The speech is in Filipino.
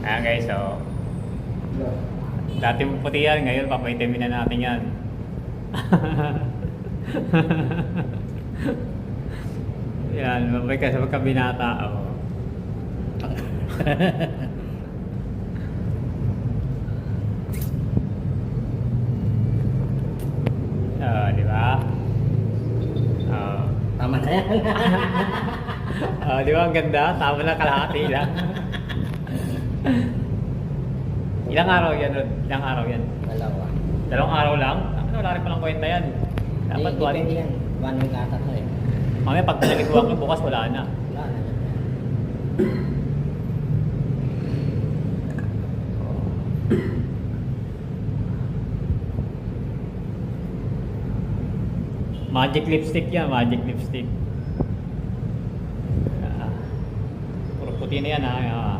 Ayan guys, so dati puti yan, ngayon papaitamin na natin yan. Yan, mabay ka sa pagkabinata. Oh. Di ba? Tama na yan. Di ba ang ganda? Tama na, kalahati lang. Ilang araw yan, Rod? Ilang araw yan? Dalawa. Dalawang araw lang? Ano, wala rin palang kwenta yan. Dapat Hindi, depende yan. 1 week ata to eh. Mamaya pag naliguan ko bukas, wala na. Wala na. Magic lipstick yan, magic lipstick. Puro puti na yan ha.